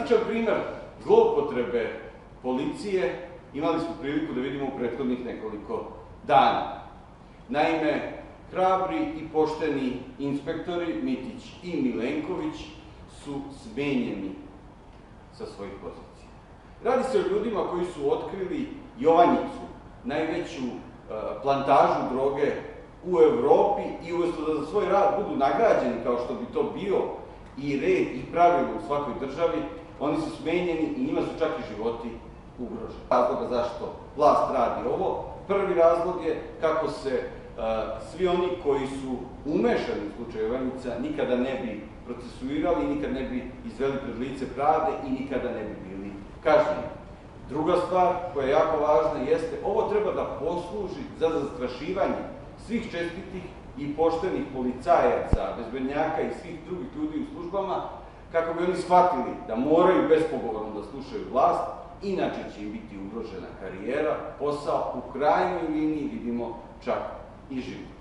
Drastičan primer zloupotrebe policije imali smo priliku da vidimo u prethodnih nekoliko dana. Naime, hrabri i pošteni inspektori Mitić i Milenković su smenjeni sa svojih pozicija. Radi se o ljudima koji su otkrili Jovanjicu, najveću plantažu droge u Evropi, i umesto da za svoj rad budu nagrađeni, kao što bi to bio i red i pravilo u svakoj državi, oni su smenjeni i njima su čak i životi ugroženi. Razloga zašto vlast radi ovo, prvi razlog je kako se svi oni koji su umešani u slučaju Jovanjica nikada ne bi procesuirali, nikada ne bi izveli pred lice pravde i nikada ne bi bili kažnjeni. Druga stvar koja je jako važna jeste, ovo treba da posluži za zastrašivanje svih čestitih i poštenih policajaca, bezbednjaka i svih drugih ljudi u službama, kako bi oni shvatili da moraju bespogovorno da slušaju vlast, inače će im biti ugrožena karijera, posao, u krajnjoj liniji vidimo čak i život.